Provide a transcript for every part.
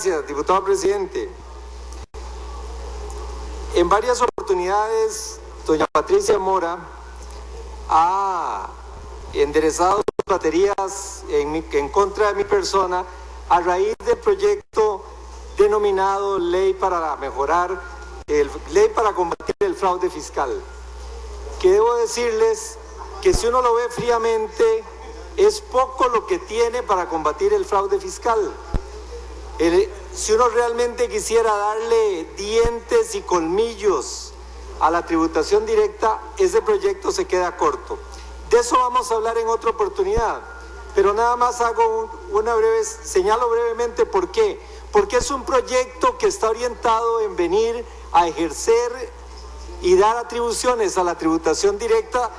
Gracias, diputado presidente. En varias oportunidades, doña Patricia Mora ha enderezado baterías en contra de mi persona a raíz del proyecto denominado Ley para combatir el fraude fiscal, que debo decirles que si uno lo ve fríamente, es poco lo que tiene para combatir el fraude fiscal. Si uno realmente quisiera darle dientes y colmillos a la tributación directa, ese proyecto se queda corto. De eso vamos a hablar en otra oportunidad, pero nada más señalo brevemente por qué. Porque es un proyecto que está orientado en venir a ejercer y dar atribuciones a la tributación directa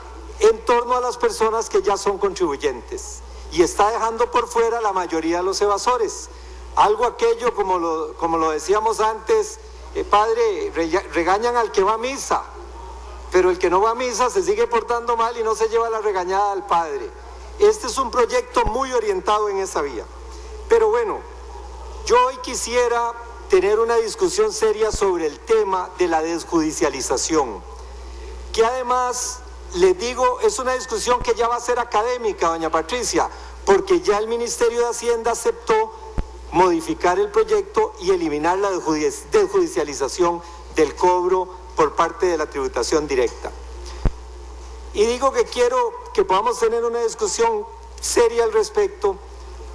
en torno a las personas que ya son contribuyentes, y está dejando por fuera la mayoría de los evasores. Algo aquello, como lo decíamos antes, padre, regañan al que va a misa, pero el que no va a misa se sigue portando mal y no se lleva la regañada al padre. Este es un proyecto muy orientado en esa vía. Pero bueno, yo hoy quisiera tener una discusión seria sobre el tema de la desjudicialización, que además, les digo, es una discusión que ya va a ser académica, doña Patricia, porque ya el Ministerio de Hacienda aceptó modificar el proyecto y eliminar la desjudicialización del cobro por parte de la tributación directa. Y digo que quiero que podamos tener una discusión seria al respecto,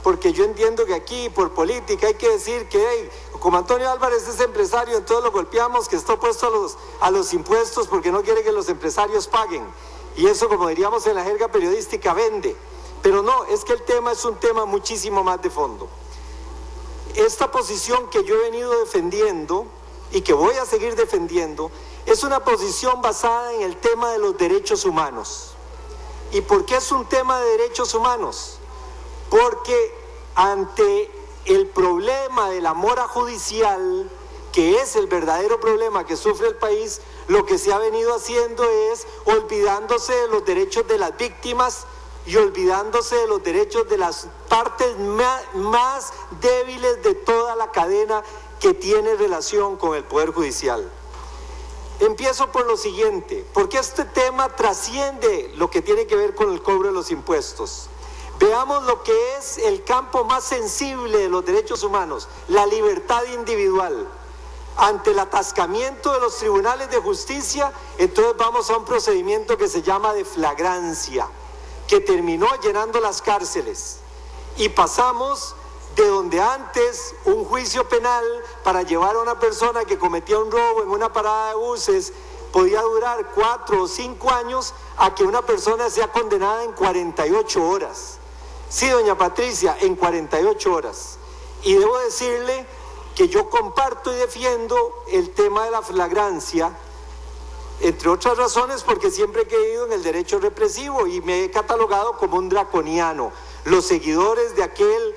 porque yo entiendo que aquí, por política, hay que decir que, como Antonio Álvarez es empresario, entonces lo golpeamos, que está opuesto a los impuestos porque no quiere que los empresarios paguen. Y eso, como diríamos en la jerga periodística, vende. Pero no, es que el tema es un tema muchísimo más de fondo. Esta posición que yo he venido defendiendo y que voy a seguir defendiendo es una posición basada en el tema de los derechos humanos. ¿Y por qué es un tema de derechos humanos? Porque ante el problema de la mora judicial, que es el verdadero problema que sufre el país, lo que se ha venido haciendo es olvidándose de los derechos de las víctimas y olvidándose de los derechos de las partes más débiles de toda la cadena que tiene relación con el Poder Judicial. Empiezo por lo siguiente, porque este tema trasciende lo que tiene que ver con el cobro de los impuestos. Veamos lo que es el campo más sensible de los derechos humanos, la libertad individual. Ante el atascamiento de los tribunales de justicia, entonces vamos a un procedimiento que se llama de flagrancia, que terminó llenando las cárceles. Y pasamos de donde antes un juicio penal para llevar a una persona que cometía un robo en una parada de buses podía durar 4 o 5 años, a que una persona sea condenada en 48 horas. Sí, doña Patricia, en 48 horas. Y debo decirle que yo comparto y defiendo el tema de la flagrancia, entre otras razones porque siempre he creído en el derecho represivo y me he catalogado como un draconiano. Los seguidores de aquel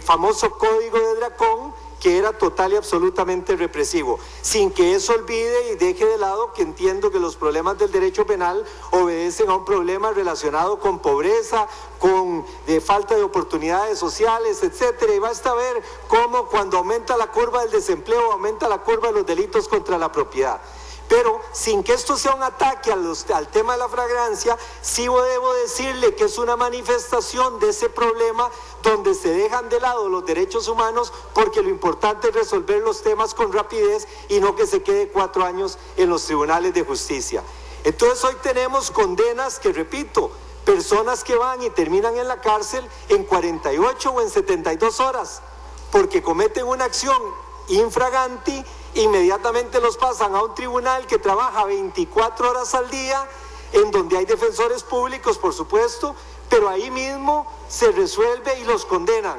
famoso código de Dracón, que era total y absolutamente represivo, sin que eso olvide y deje de lado que entiendo que los problemas del derecho penal obedecen a un problema relacionado con pobreza, con falta de oportunidades sociales, etcétera. Y basta ver cómo cuando aumenta la curva del desempleo, aumenta la curva de los delitos contra la propiedad. Pero sin que esto sea un ataque al tema de la flagrancia, sí debo decirle que es una manifestación de ese problema donde se dejan de lado los derechos humanos, porque lo importante es resolver los temas con rapidez y no que se quede 4 años en los tribunales de justicia. Entonces hoy tenemos condenas que, repito, personas que van y terminan en la cárcel en 48 o en 72 horas, porque cometen una acción infraganti. Inmediatamente los pasan a un tribunal que trabaja 24 horas al día, en donde hay defensores públicos, por supuesto, pero ahí mismo se resuelve y los condenan.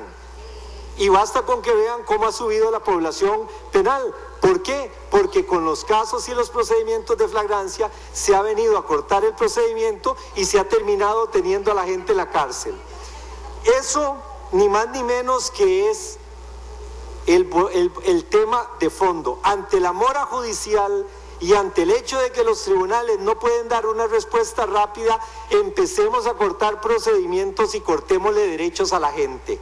Y basta con que vean cómo ha subido la población penal. ¿Por qué? Porque con los casos y los procedimientos de flagrancia se ha venido a cortar el procedimiento y se ha terminado teniendo a la gente en la cárcel. Eso ni más ni menos que es el tema de fondo. Ante la mora judicial y ante el hecho de que los tribunales no pueden dar una respuesta rápida, empecemos a cortar procedimientos y cortémosle derechos a la gente.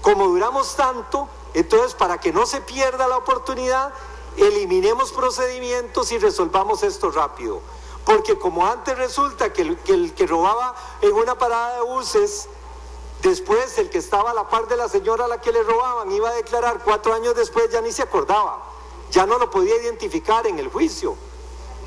Como duramos tanto, Entonces, para que no se pierda la oportunidad, eliminemos procedimientos y resolvamos esto rápido. Porque como antes resulta que el que robaba en una parada de buses, después el que estaba a la par de la señora a la que le robaban iba a declarar 4 años después, ya ni se acordaba, ya no lo podía identificar en el juicio,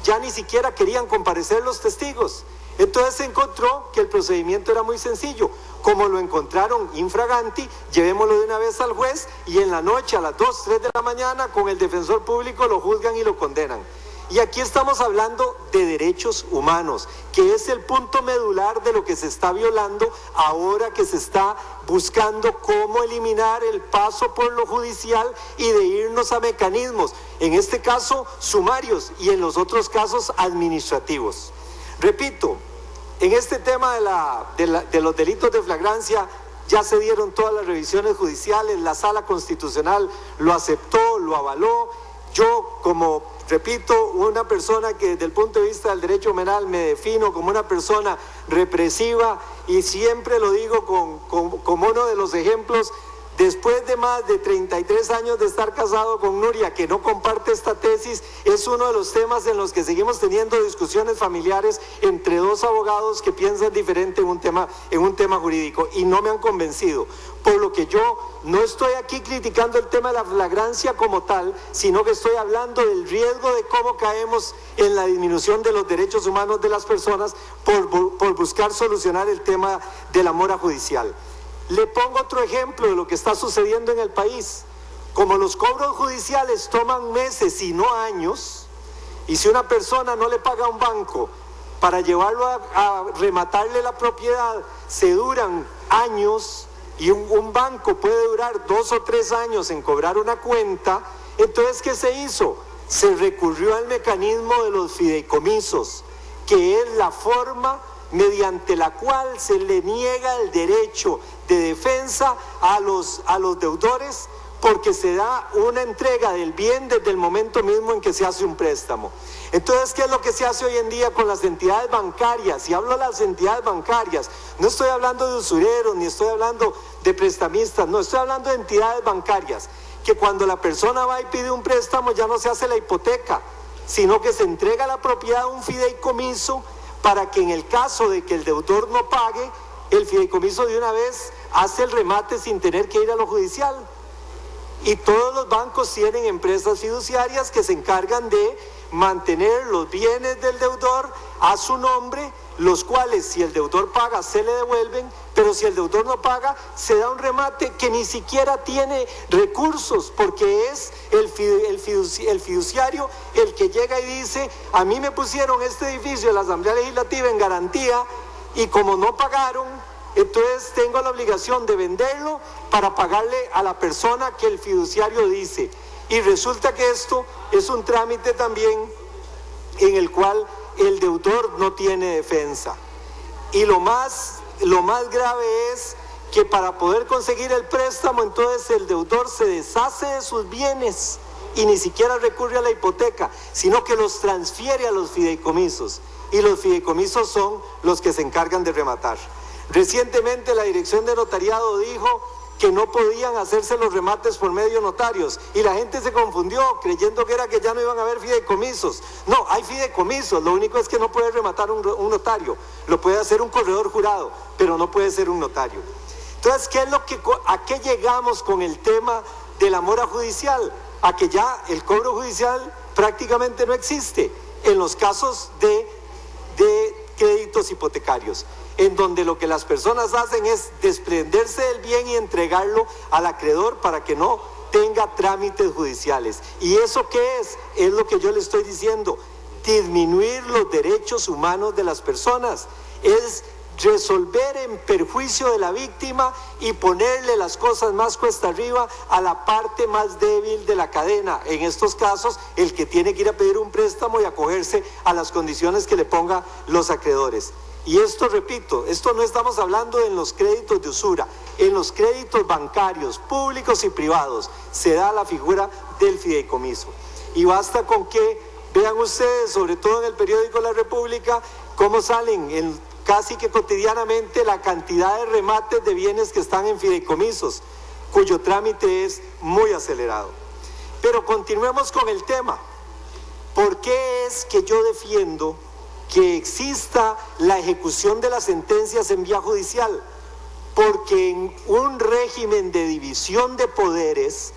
ya ni siquiera querían comparecer los testigos. Entonces se encontró que el procedimiento era muy sencillo. Como lo encontraron infraganti, llevémoslo de una vez al juez y en la noche a las 2, 3 de la mañana con el defensor público lo juzgan y lo condenan. Y aquí estamos hablando de derechos humanos, que es el punto medular de lo que se está violando ahora que se está buscando cómo eliminar el paso por lo judicial y de irnos a mecanismos, en este caso sumarios y en los otros casos administrativos. Repito, en este tema de los delitos de flagrancia ya se dieron todas las revisiones judiciales, la Sala Constitucional lo aceptó, lo avaló. Yo, como, repito, una persona que desde el punto de vista del derecho penal me defino como una persona represiva y siempre lo digo como uno de los ejemplos, después de más de 33 años de estar casado con Nuria, que no comparte esta tesis, es uno de los temas en los que seguimos teniendo discusiones familiares entre dos abogados que piensan diferente en un tema jurídico y no me han convencido. Por lo que yo no estoy aquí criticando el tema de la flagrancia como tal, sino que estoy hablando del riesgo de cómo caemos en la disminución de los derechos humanos de las personas por buscar solucionar el tema de la mora judicial. Le pongo otro ejemplo de lo que está sucediendo en el país. Como los cobros judiciales toman meses y no años, y si una persona no le paga a un banco para llevarlo a rematarle la propiedad, se duran años, y un banco puede durar 2 o 3 años en cobrar una cuenta, entonces ¿qué se hizo? Se recurrió al mecanismo de los fideicomisos, que es la forma mediante la cual se le niega el derecho de defensa a los deudores porque se da una entrega del bien desde el momento mismo en que se hace un préstamo. Entonces, ¿qué es lo que se hace hoy en día con las entidades bancarias? Si hablo de las entidades bancarias, no estoy hablando de usureros, ni estoy hablando de prestamistas, no, estoy hablando de entidades bancarias, que cuando la persona va y pide un préstamo ya no se hace la hipoteca, sino que se entrega la propiedad a un fideicomiso para que en el caso de que el deudor no pague, el fideicomiso de una vez hace el remate sin tener que ir a lo judicial. Y todos los bancos tienen empresas fiduciarias que se encargan de mantener los bienes del deudor a su nombre, los cuales si el deudor paga se le devuelven, pero si el deudor no paga se da un remate que ni siquiera tiene recursos, porque es el fiduciario el que llega y dice: a mí me pusieron este edificio de la Asamblea Legislativa en garantía y como no pagaron, entonces tengo la obligación de venderlo para pagarle a la persona que el fiduciario dice. Y resulta que esto es un trámite también en el cual el deudor no tiene defensa. Y lo más grave es que para poder conseguir el préstamo, entonces el deudor se deshace de sus bienes y ni siquiera recurre a la hipoteca, sino que los transfiere a los fideicomisos. Y los fideicomisos son los que se encargan de rematar. Recientemente la Dirección de Notariado dijo que no podían hacerse los remates por medio de notarios y la gente se confundió creyendo que era que ya no iban a haber fideicomisos. No, hay fideicomisos, lo único es que no puede rematar un notario, lo puede hacer un corredor jurado, pero no puede ser un notario. Entonces, ¿a qué llegamos con el tema de la mora judicial? A que ya el cobro judicial prácticamente no existe en los casos de créditos hipotecarios, en donde lo que las personas hacen es desprenderse del bien y entregarlo al acreedor para que no tenga trámites judiciales. ¿Y eso qué es? Es lo que yo le estoy diciendo: disminuir los derechos humanos de las personas, es resolver en perjuicio de la víctima y ponerle las cosas más cuesta arriba a la parte más débil de la cadena, en estos casos el que tiene que ir a pedir un préstamo y acogerse a las condiciones que le pongan los acreedores. Y esto, repito, esto no estamos hablando en los créditos de usura, en los créditos bancarios, públicos y privados, se da la figura del fideicomiso. Y basta con que vean ustedes, sobre todo en el periódico La República, cómo salen casi que cotidianamente la cantidad de remates de bienes que están en fideicomisos. cuyo trámite es muy acelerado. Pero continuemos con el tema. ¿Por qué es que yo defiendo que exista la ejecución de las sentencias en vía judicial? Porque en un régimen de división de poderes,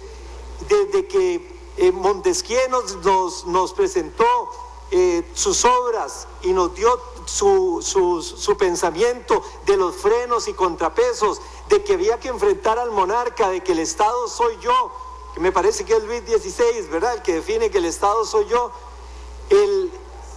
desde que Montesquieu nos presentó sus obras y nos dio su pensamiento de los frenos y contrapesos, de que había que enfrentar al monarca, de que el Estado soy yo, que me parece que es Luis XVI, ¿verdad?, el que define que el Estado soy yo.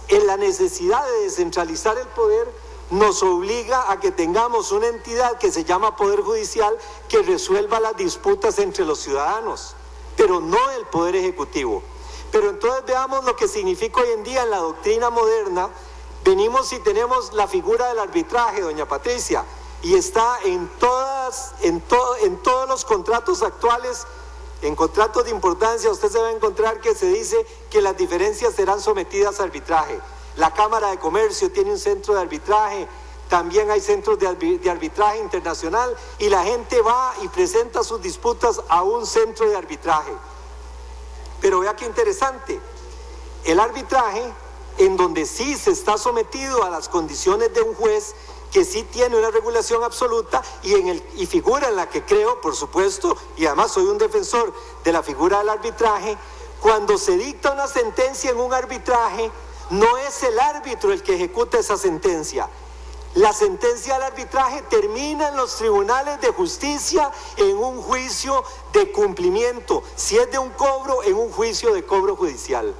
En la necesidad de descentralizar el poder nos obliga a que tengamos una entidad que se llama Poder Judicial que resuelva las disputas entre los ciudadanos, pero no el Poder Ejecutivo. Pero entonces veamos lo que significa hoy en día en la doctrina moderna. Venimos y tenemos la figura del arbitraje, doña Patricia, y está en todos los contratos actuales. En contratos de importancia usted se va a encontrar que se dice que las diferencias serán sometidas a arbitraje. La Cámara de Comercio tiene un centro de arbitraje, también hay centros de arbitraje internacional, y la gente va y presenta sus disputas a un centro de arbitraje. Pero vea qué interesante, el arbitraje, en donde sí se está sometido a las condiciones de un juez, que sí tiene una regulación absoluta y figura en la que creo, por supuesto, y además soy un defensor de la figura del arbitraje. Cuando se dicta una sentencia en un arbitraje, no es el árbitro el que ejecuta esa sentencia. La sentencia del arbitraje termina en los tribunales de justicia en un juicio de cumplimiento, si es de un cobro, en un juicio de cobro judicial.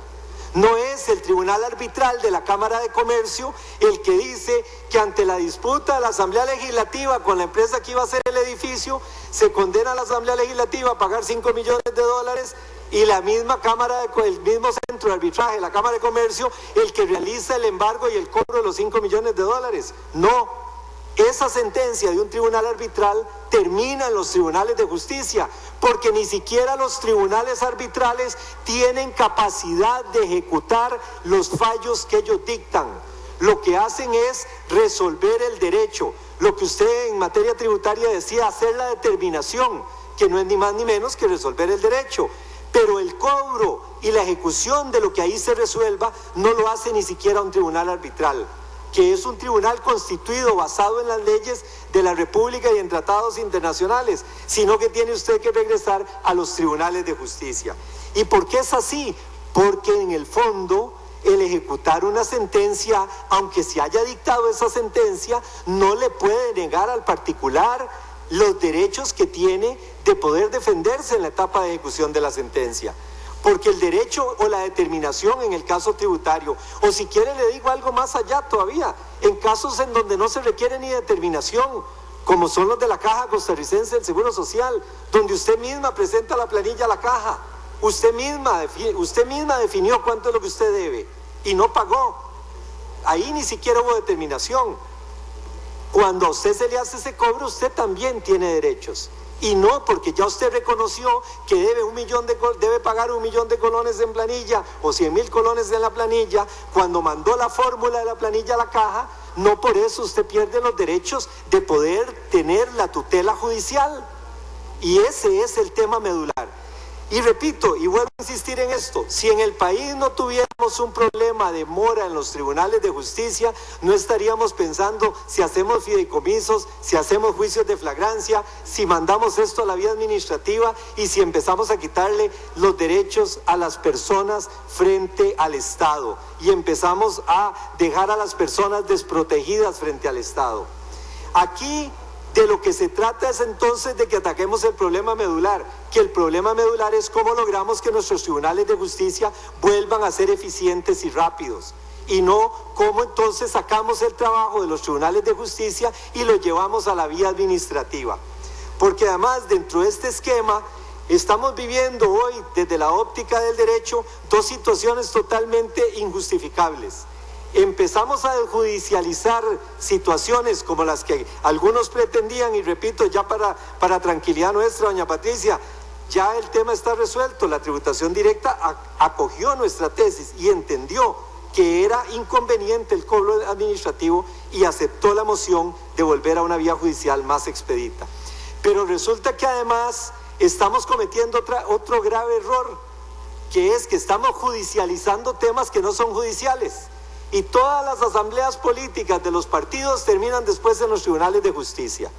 No es el tribunal arbitral de la Cámara de Comercio el que dice que ante la disputa de la Asamblea Legislativa con la empresa que iba a hacer el edificio, se condena a la Asamblea Legislativa a pagar $5 millones y la misma Cámara, el mismo centro de arbitraje, la Cámara de Comercio, el que realiza el embargo y el cobro de los $5 millones. No. Esa sentencia de un tribunal arbitral termina en los tribunales de justicia, porque ni siquiera los tribunales arbitrales tienen capacidad de ejecutar los fallos que ellos dictan. Lo que hacen es resolver el derecho. Lo que usted en materia tributaria decía, hacer la determinación, que no es ni más ni menos que resolver el derecho. Pero el cobro y la ejecución de lo que ahí se resuelva no lo hace ni siquiera un tribunal arbitral, que es un tribunal constituido basado en las leyes de la República y en tratados internacionales, sino que tiene usted que regresar a los tribunales de justicia. ¿Y por qué es así? Porque en el fondo el ejecutar una sentencia, aunque se haya dictado esa sentencia, no le puede negar al particular los derechos que tiene de poder defenderse en la etapa de ejecución de la sentencia. Porque el derecho o la determinación en el caso tributario, o si quiere le digo algo más allá todavía, en casos en donde no se requiere ni determinación, como son los de la Caja Costarricense del Seguro Social, donde usted misma presenta la planilla a la Caja, usted misma definió cuánto es lo que usted debe y no pagó. Ahí ni siquiera hubo determinación. Cuando a usted se le hace ese cobro, usted también tiene derechos. Y no, porque ya usted reconoció que debe pagar 1 millón de colones en planilla o 100.000 colones en la planilla, cuando mandó la fórmula de la planilla a la Caja, no por eso usted pierde los derechos de poder tener la tutela judicial. Y ese es el tema medular. Y repito, y vuelvo a insistir en esto, si en el país no tuviéramos un problema de mora en los tribunales de justicia, no estaríamos pensando si hacemos fideicomisos, si hacemos juicios de flagrancia, si mandamos esto a la vía administrativa y si empezamos a quitarle los derechos a las personas frente al Estado y empezamos a dejar a las personas desprotegidas frente al Estado. Aquí de lo que se trata es entonces de que ataquemos el problema medular, que el problema medular es cómo logramos que nuestros tribunales de justicia vuelvan a ser eficientes y rápidos, y no cómo entonces sacamos el trabajo de los tribunales de justicia y lo llevamos a la vía administrativa. Porque además dentro de este esquema estamos viviendo hoy desde la óptica del derecho dos situaciones totalmente injustificables. Empezamos a judicializar situaciones como las que algunos pretendían, y repito, ya para tranquilidad nuestra, doña Patricia, ya el tema está resuelto. La tributación directa acogió nuestra tesis y entendió que era inconveniente el cobro administrativo y aceptó la moción de volver a una vía judicial más expedita. Pero resulta que además estamos cometiendo otro grave error, que es que estamos judicializando temas que no son judiciales. Y todas las asambleas políticas de los partidos terminan después en los tribunales de justicia.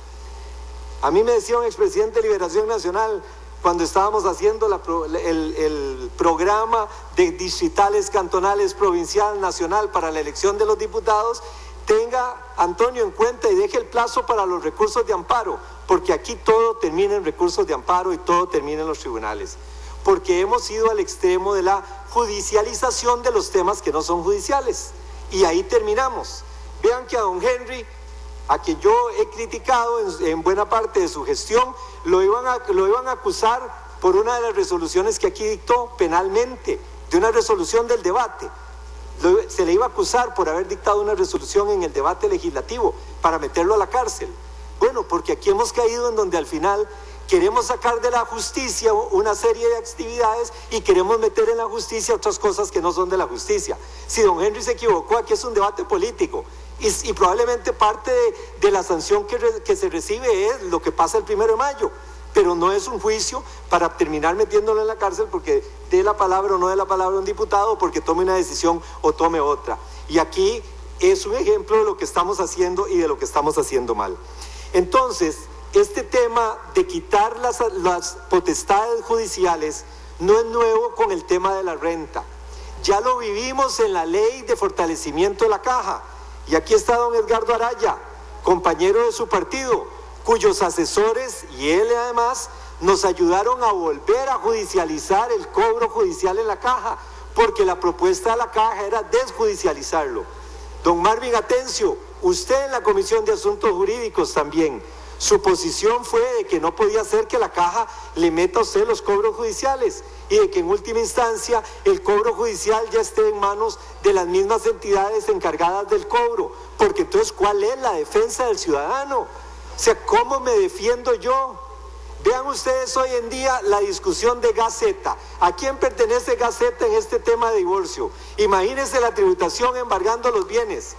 A mí me decía un expresidente de Liberación Nacional, cuando estábamos haciendo el programa de distritales, cantonales, provincial, nacional para la elección de los diputados, tenga, Antonio, en cuenta y deje el plazo para los recursos de amparo, porque aquí todo termina en recursos de amparo y todo termina en los tribunales, porque hemos ido al extremo de la judicialización de los temas que no son judiciales, y ahí terminamos. Vean que a don Henry, a quien yo he criticado en buena parte de su gestión, lo iban a acusar por una de las resoluciones que aquí dictó penalmente, de una resolución del debate. Se le iba a acusar por haber dictado una resolución en el debate legislativo para meterlo a la cárcel. Bueno, porque aquí hemos caído en donde al final queremos sacar de la justicia una serie de actividades y queremos meter en la justicia otras cosas que no son de la justicia. Si don Henry se equivocó, aquí es un debate político. Y probablemente parte de la sanción que se recibe es lo que pasa el 1 de mayo, pero no es un juicio para terminar metiéndolo en la cárcel porque dé la palabra o no dé la palabra a un diputado, o porque tome una decisión o tome otra. Y aquí es un ejemplo de lo que estamos haciendo y de lo que estamos haciendo mal. Entonces, este tema de quitar las potestades judiciales no es nuevo con el tema de la renta. Ya lo vivimos en la ley de fortalecimiento de la caja. Y aquí está don Edgardo Araya, compañero de su partido, cuyos asesores y él además nos ayudaron a volver a judicializar el cobro judicial en la caja, porque la propuesta de la caja era desjudicializarlo. Don Marvin Atencio, usted en la Comisión de Asuntos Jurídicos también, su posición fue de que no podía ser que la caja le meta a usted los cobros judiciales y de que en última instancia el cobro judicial ya esté en manos de las mismas entidades encargadas del cobro, porque entonces ¿cuál es la defensa del ciudadano? O sea, ¿cómo me defiendo yo? Vean ustedes hoy en día la discusión de Gaceta. ¿A quién pertenece Gaceta en este tema de divorcio? Imagínense la tributación embargando los bienes,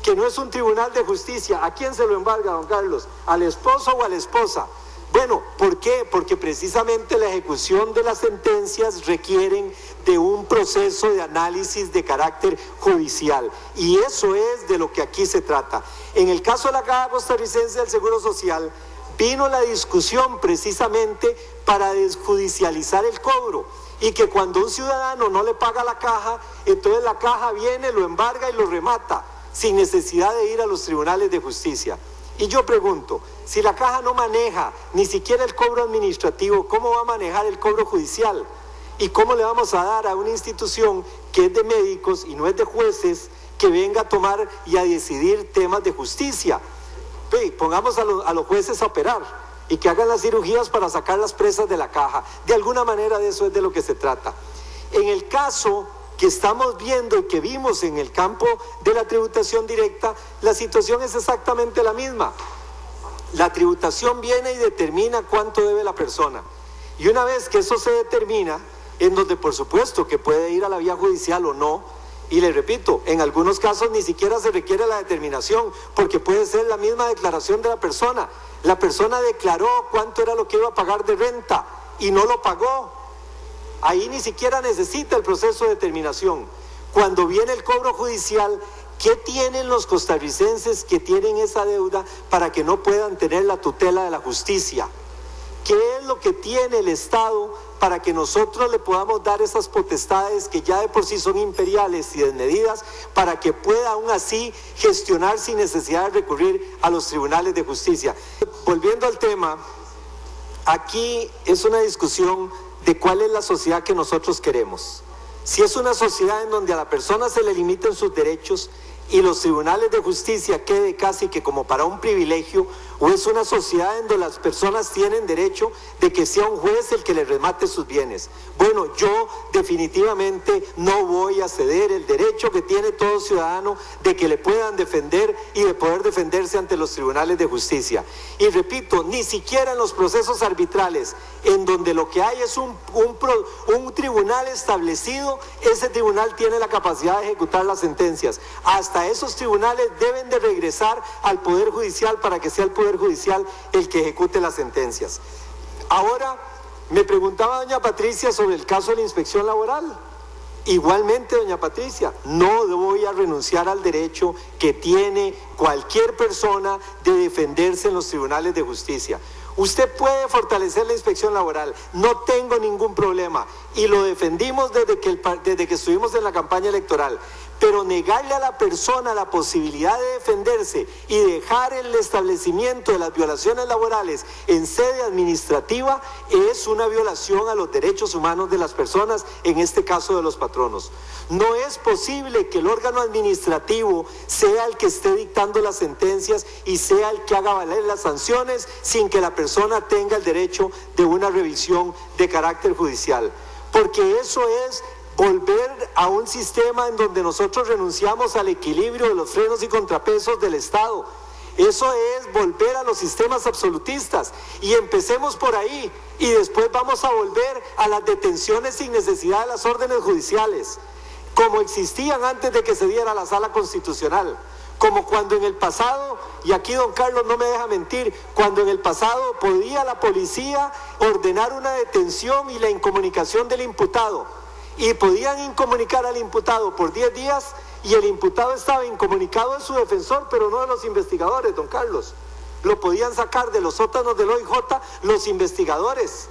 que no es un tribunal de justicia. ¿A quién se lo embarga, don Carlos? ¿Al esposo o a la esposa? Bueno, ¿por qué? Porque precisamente la ejecución de las sentencias requieren de un proceso de análisis de carácter judicial. Y eso es de lo que aquí se trata. En el caso de la Caja Costarricense del Seguro Social, vino la discusión precisamente para desjudicializar el cobro. Y que cuando un ciudadano no le paga la caja, entonces la caja viene, lo embarga y lo remata, sin necesidad de ir a los tribunales de justicia. Y yo pregunto, si la caja no maneja ni siquiera el cobro administrativo, ¿cómo va a manejar el cobro judicial? ¿Y cómo le vamos a dar a una institución que es de médicos y no es de jueces que venga a tomar y a decidir temas de justicia? Pongamos a los jueces a operar y que hagan las cirugías para sacar las presas de la caja. De alguna manera de eso es de lo que se trata. En el caso que estamos viendo y que vimos en el campo de la tributación directa, la situación es exactamente la misma. La tributación viene y determina cuánto debe la persona. Y una vez que eso se determina, en donde por supuesto que puede ir a la vía judicial o no, y le repito, en algunos casos ni siquiera se requiere la determinación, porque puede ser la misma declaración de la persona. La persona declaró cuánto era lo que iba a pagar de renta y no lo pagó. Ahí ni siquiera necesita el proceso de determinación. Cuando viene el cobro judicial, ¿qué tienen los costarricenses que tienen esa deuda para que no puedan tener la tutela de la justicia? ¿Qué es lo que tiene el Estado para que nosotros le podamos dar esas potestades que ya de por sí son imperiales y desmedidas, para que pueda aún así gestionar sin necesidad de recurrir a los tribunales de justicia? Volviendo al tema, aquí es una discusión de cuál es la sociedad que nosotros queremos. Si es una sociedad en donde a la persona se le limiten sus derechos y los tribunales de justicia quede casi que como para un privilegio, o es una sociedad en donde las personas tienen derecho de que sea un juez el que le remate sus bienes. Bueno, yo definitivamente no voy a ceder el derecho que tiene todo ciudadano de que le puedan defender y de poder defenderse ante los tribunales de justicia. Y repito, ni siquiera en los procesos arbitrales, en donde lo que hay es un tribunal establecido, ese tribunal tiene la capacidad de ejecutar las sentencias. Hasta esos tribunales deben de regresar al Poder Judicial para que sea el Poder Judicial el que ejecute las sentencias. Ahora, me preguntaba doña Patricia sobre el caso de la inspección laboral. Igualmente, doña Patricia, no voy a renunciar al derecho que tiene cualquier persona de defenderse en los tribunales de justicia. Usted puede fortalecer la inspección laboral, no tengo ningún problema, y lo defendimos desde que estuvimos en la campaña electoral. Pero negarle a la persona la posibilidad de defenderse y dejar el establecimiento de las violaciones laborales en sede administrativa es una violación a los derechos humanos de las personas, en este caso de los patronos. No es posible que el órgano administrativo sea el que esté dictando las sentencias y sea el que haga valer las sanciones sin que la persona tenga el derecho de una revisión de carácter judicial. Porque eso es volver a un sistema en donde nosotros renunciamos al equilibrio de los frenos y contrapesos del Estado. Eso es volver a los sistemas absolutistas, y empecemos por ahí y después vamos a volver a las detenciones sin necesidad de las órdenes judiciales, como existían antes de que se diera la Sala Constitucional. Como cuando en el pasado, y aquí don Carlos no me deja mentir, cuando en el pasado podía la policía ordenar una detención y la incomunicación del imputado, y podían incomunicar al imputado por 10 días, y el imputado estaba incomunicado de su defensor, pero no de los investigadores, don Carlos. Lo podían sacar de los sótanos del OIJ los investigadores,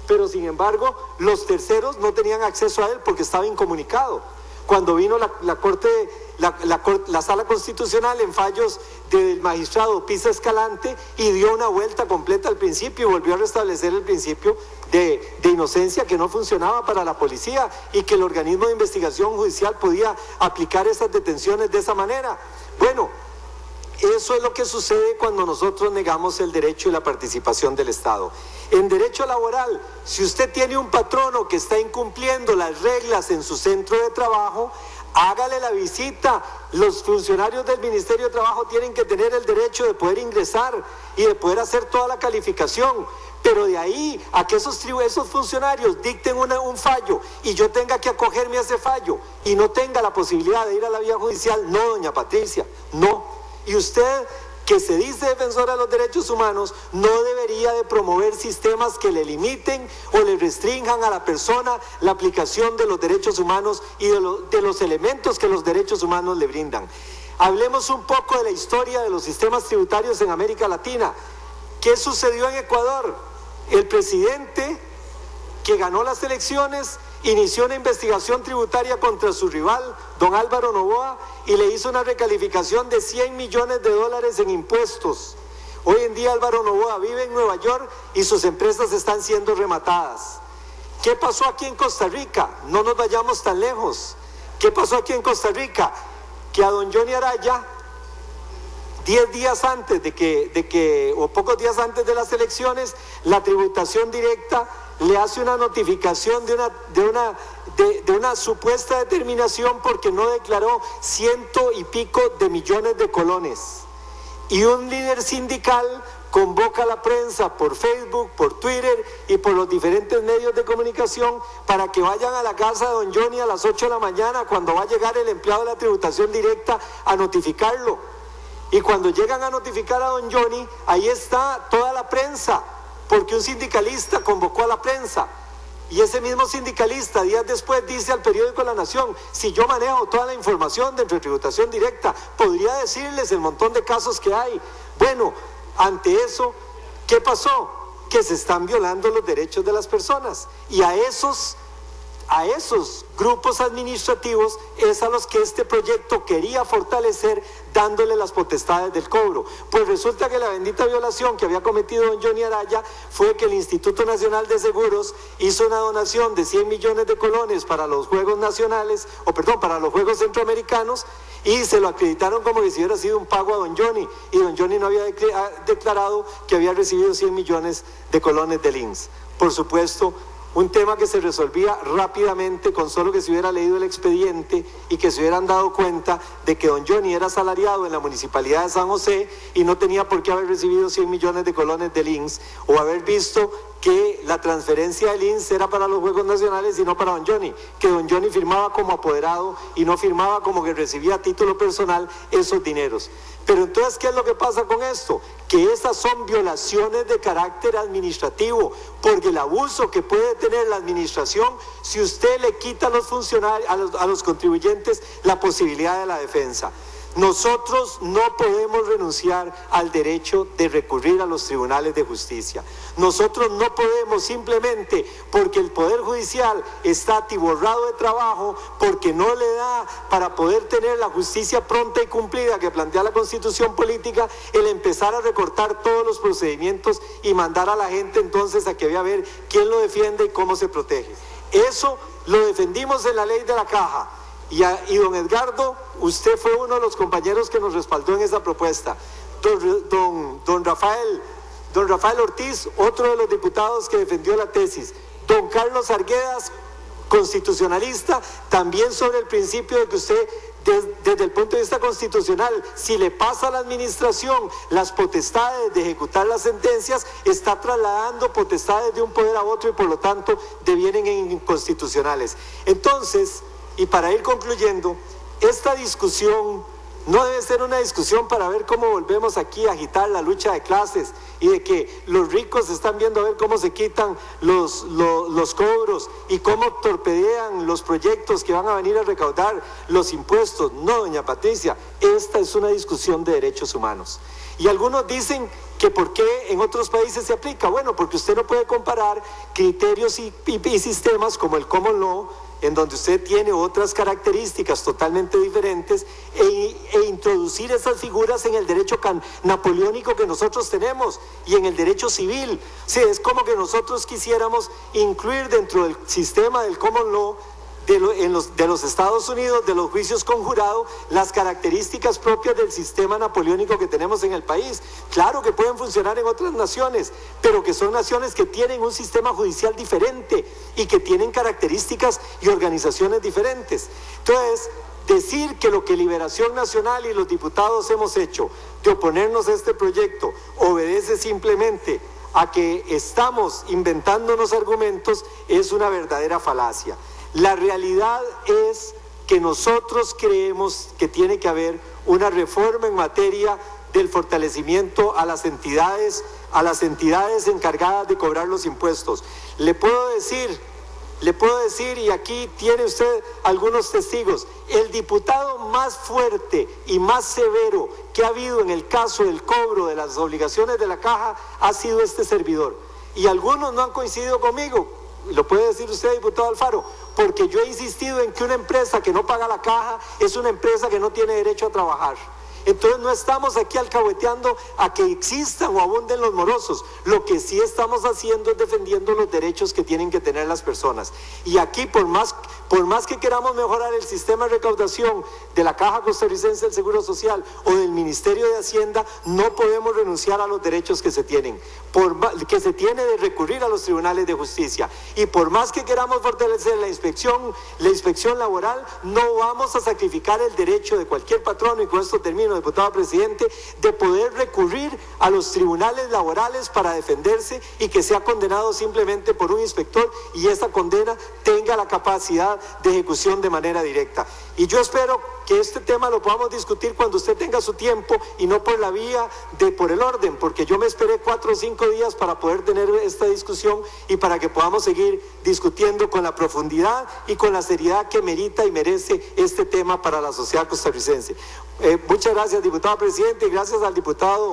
pero sin embargo los terceros no tenían acceso a él porque estaba incomunicado. Cuando vino la Sala Constitucional en fallos del magistrado Pisa Escalante y dio una vuelta completa al principio y volvió a restablecer el principio de inocencia que no funcionaba para la policía y que el organismo de investigación judicial podía aplicar esas detenciones de esa manera. Bueno, eso es lo que sucede cuando nosotros negamos el derecho y la participación del Estado. En derecho laboral, si usted tiene un patrono que está incumpliendo las reglas en su centro de trabajo, hágale la visita. Los funcionarios del Ministerio de Trabajo tienen que tener el derecho de poder ingresar y de poder hacer toda la calificación. Pero de ahí a que esos funcionarios dicten un fallo y yo tenga que acogerme a ese fallo y no tenga la posibilidad de ir a la vía judicial, no, doña Patricia, no. Y usted, que se dice defensora de los derechos humanos, no debería de promover sistemas que le limiten o le restrinjan a la persona la aplicación de los derechos humanos y de los elementos que los derechos humanos le brindan. Hablemos un poco de la historia de los sistemas tributarios en América Latina. ¿Qué sucedió en Ecuador? El presidente que ganó las elecciones inició una investigación tributaria contra su rival, don Álvaro Noboa, y le hizo una recalificación de $100 millones en impuestos. Hoy en día Álvaro Noboa vive en Nueva York y sus empresas están siendo rematadas. ¿Qué pasó aquí en Costa Rica? No nos vayamos tan lejos. ¿Qué pasó aquí en Costa Rica? Que a don Johnny Araya, 10 días antes o pocos días antes de las elecciones, la tributación directa le hace una notificación de una supuesta determinación porque no declaró 100 y pico de millones de colones. Y un líder sindical convoca a la prensa por Facebook, por Twitter y por los diferentes medios de comunicación para que vayan a la casa de don Johnny a las 8 de la mañana cuando va a llegar el empleado de la tributación directa a notificarlo. Y cuando llegan a notificar a don Johnny, ahí está toda la prensa, porque un sindicalista convocó a la prensa. Y ese mismo sindicalista días después dice al periódico La Nación: si yo manejo toda la información de tributación directa, podría decirles el montón de casos que hay. Bueno, ante eso, ¿qué pasó? Que se están violando los derechos de las personas, y a esos grupos administrativos es a los que este proyecto quería fortalecer, dándole las potestades del cobro. Pues resulta que la bendita violación que había cometido don Johnny Araya fue que el Instituto Nacional de Seguros hizo una donación de 100 millones de colones para los Juegos Nacionales, para los Juegos Centroamericanos, y se lo acreditaron como que si hubiera sido un pago a don Johnny, y don Johnny no había declarado que había recibido 100 millones de colones del INS. Por supuesto, un tema que se resolvía rápidamente con solo que se hubiera leído el expediente y que se hubieran dado cuenta de que don Johnny era asalariado en la Municipalidad de San José y no tenía por qué haber recibido 100 millones de colones del INS, o haber visto que la transferencia del INS era para los Juegos Nacionales y no para don Johnny, que don Johnny firmaba como apoderado y no firmaba como que recibía a título personal esos dineros. Pero entonces, ¿qué es lo que pasa con esto? Que estas son violaciones de carácter administrativo, porque el abuso que puede tener la administración si usted le quita a los funcionarios, a los contribuyentes, la posibilidad de la defensa. Nosotros no podemos renunciar al derecho de recurrir a los tribunales de justicia. Nosotros no podemos simplemente porque el Poder Judicial está atiborrado de trabajo, porque no le da para poder tener la justicia pronta y cumplida que plantea la Constitución Política, el empezar a recortar todos los procedimientos y mandar a la gente entonces a que vea a ver quién lo defiende y cómo se protege. Eso lo defendimos en la ley de la Caja. Y don Edgardo, usted fue uno de los compañeros que nos respaldó en esa propuesta. Don Rafael Ortiz, otro de los diputados que defendió la tesis. Don Carlos Arguedas, constitucionalista, también sobre el principio de que usted, desde el punto de vista constitucional, si le pasa a la administración las potestades de ejecutar las sentencias, está trasladando potestades de un poder a otro y por lo tanto devienen inconstitucionales. Entonces, y para ir concluyendo, esta discusión no debe ser una discusión para ver cómo volvemos aquí a agitar la lucha de clases y de que los ricos están viendo a ver cómo se quitan los cobros y cómo torpedean los proyectos que van a venir a recaudar los impuestos. No, doña Patricia, esta es una discusión de derechos humanos. Y algunos dicen que ¿por qué en otros países se aplica? Bueno, porque usted no puede comparar criterios y sistemas como el common law, en donde usted tiene otras características totalmente diferentes, e introducir esas figuras en el derecho napoleónico que nosotros tenemos y en el derecho civil. Sí, es como que nosotros quisiéramos incluir dentro del sistema del common law de los Estados Unidos, de los juicios con jurado, las características propias del sistema napoleónico que tenemos en el país. Claro que pueden funcionar en otras naciones, pero que son naciones que tienen un sistema judicial diferente y que tienen características y organizaciones diferentes. Entonces, decir que lo que Liberación Nacional y los diputados hemos hecho de oponernos a este proyecto obedece simplemente a que estamos inventándonos argumentos es una verdadera falacia. La realidad es que nosotros creemos que tiene que haber una reforma en materia del fortalecimiento a las entidades encargadas de cobrar los impuestos. Le puedo decir, y aquí tiene usted algunos testigos, el diputado más fuerte y más severo que ha habido en el caso del cobro de las obligaciones de la Caja ha sido este servidor. Y algunos no han coincidido conmigo, lo puede decir usted, diputado Alfaro, porque yo he insistido en que una empresa que no paga la Caja es una empresa que no tiene derecho a trabajar. Entonces no estamos aquí alcahueteando a que existan o abunden los morosos. Lo que sí estamos haciendo es defendiendo los derechos que tienen que tener las personas. Y aquí, por más que queramos mejorar el sistema de recaudación de la Caja Costarricense del Seguro Social o del Ministerio de Hacienda, no podemos renunciar a los derechos que se tienen, que se tiene de recurrir a los tribunales de justicia. Y por más que queramos fortalecer la inspección laboral, no vamos a sacrificar el derecho de cualquier patrono, y con esto termino, diputado presidente, de poder recurrir a los tribunales laborales para defenderse y que sea condenado simplemente por un inspector y esa condena tenga la capacidad de ejecución de manera directa. Y yo espero que este tema lo podamos discutir cuando usted tenga su tiempo y no por la vía por el orden, porque yo me esperé 4 o 5 días para poder tener esta discusión y para que podamos seguir discutiendo con la profundidad y con la seriedad que merita y merece este tema para la sociedad costarricense. Muchas gracias, diputado presidente, y gracias al diputado